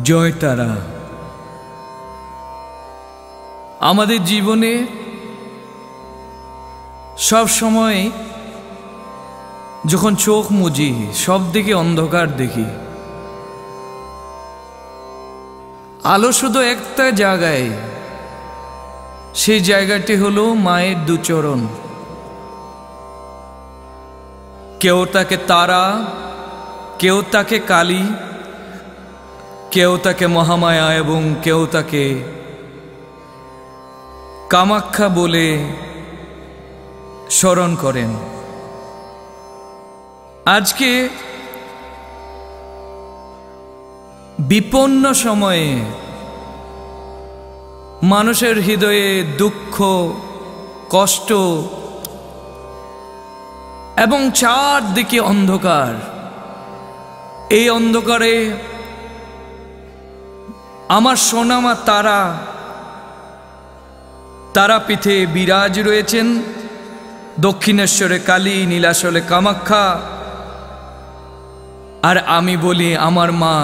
জয় তারা। আমাদের জীবনে সব সময় যখন চোখ মুজি সব দিকে অন্ধকার দেখি। আলো শুধু একটা জায়গায়, সেই জায়গাটি হলো মায়ের দুচরণ। কেউ তাকে তারা, কেউ তাকে কালী, কেউ তাকে মহামায়া এবং কেউ তাকে কামাখ্যা বলে স্মরণ করেন। আজকে বিপন্ন সময়ে মানুষের হৃদয়ে দুঃখ, কষ্ট এবং চারদিকে অন্ধকার। এই অন্ধকারে আমার সোনামা তারাপীঠে বিরাজ রয়েছেন। দক্ষিণেশ্বরে কালী, নীলাচলে কামাখ্যা, আর আমি বলি আমার মা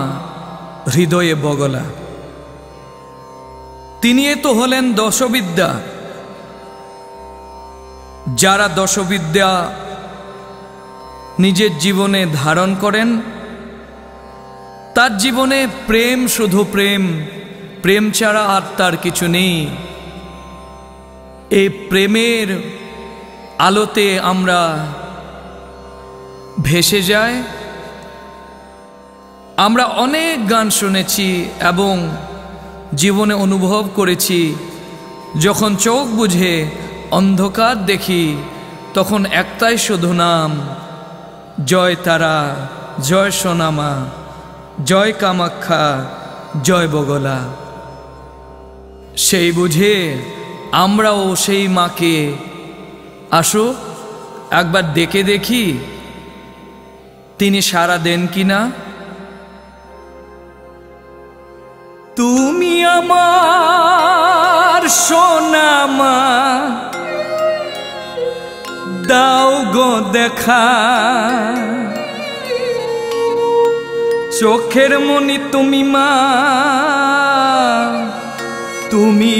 হৃদয়ে বগলা। তিনি তো হলেন দশবিদ্যা। যারা দশবিদ্যা নিজের জীবনে ধারণ করেন, তার জীবনে প্রেম, শুধু প্রেম, প্রেম ছাড়া আর তার কিছু নেই। এই প্রেমের আলোতে আমরা ভেসে যাই। আমরা অনেক গান শুনেছি এবং জীবনে অনুভব করেছি, যখন চোখ বুঝে অন্ধকার দেখি তখন একটাই শুধু নাম, জয় তারা, জয় সোনামা, জয় কামাখ্যা, জয় বগলা। সেই বুঝে আমরাও সেই মাকে আসো একবার ডেকে দেখি তিনি সাড়া দেন কিনা। তুমি আমার সোনামা, দাও গো দেখা, চোখের মনি তুমি মা, তুমি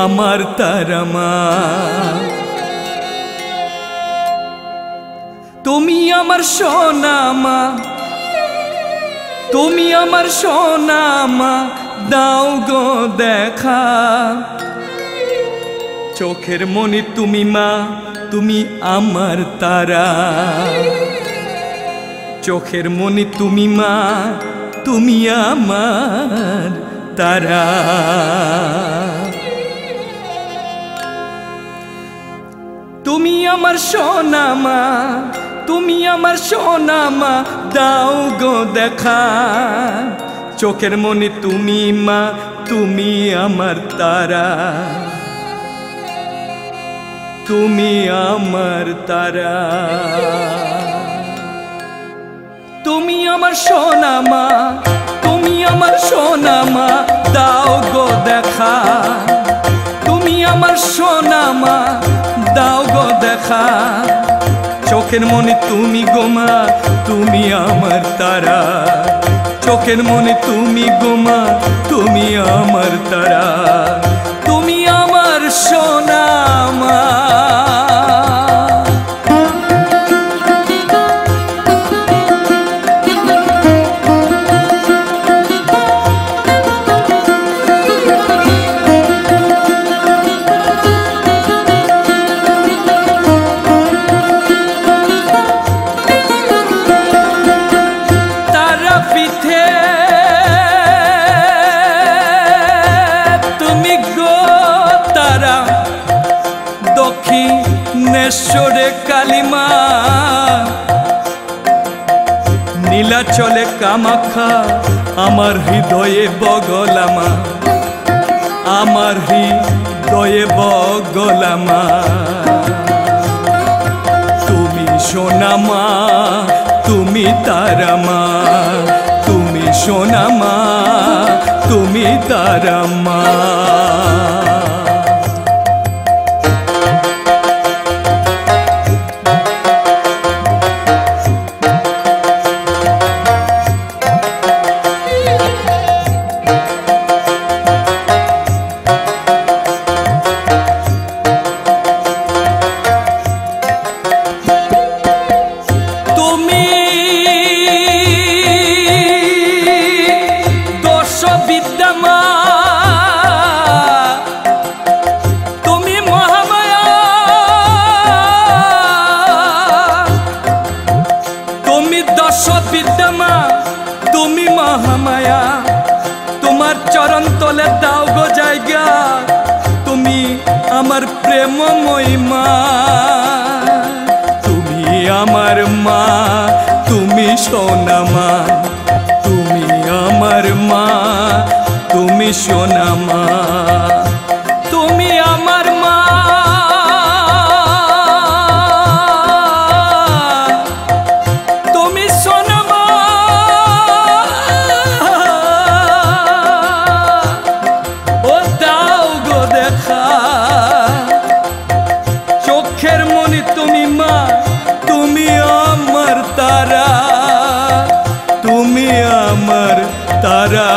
আমার তারা মা। তুমি আমার সোনামা, তুমি আমার সোনামা, দাও গো দেখা, চোখের মনি তুমি মা, তুমি আমার তারা। চোখের মনি তুমি মা, তুমি আমার তারা। তুমি আমার সোনামা, তুমি আমার সোনামা, দাও গো দেখা, চোখের মনি তুমি মা, তুমি আমার তারা, তুমি আমার তারা। তুমি আমার সোনামা, তুমি আমার সোনামা, দাও গো দেখা, তুমি আমার সোনামা, দাও গো দেখা, চোখের মনে তুমি গোমা, তুমি আমার তারা। চোখের মনে তুমি গোমা, তুমি আমার তারা, তুমি আমার সোনামা। দক্ষিণেশ্বরে কালীমা, নীলাচলে কামাখ্যা, আমার হৃদয়ে বগলামা, আমার হৃদয়ে বগলামা। তুমি সোনামা, তুমি তারামা, তুমি সোনামা, তুমি তারামা। আমার প্রেমময়ী মা, তুমি আমার মা, তুমি সোনা মা, তুমি আমার মা, তুমি সোনা মা, তুমি আমার মা, তুমি সোনা মা। ও দাও গো দেখা, চোখের মনি তুমি মা, তুমি আমার তারা, তুমি আমার তারা,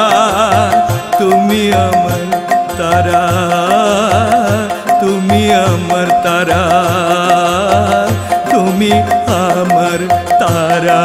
তুমি আমার তারা, তুমি আমার তারা, তুমি আমার তারা।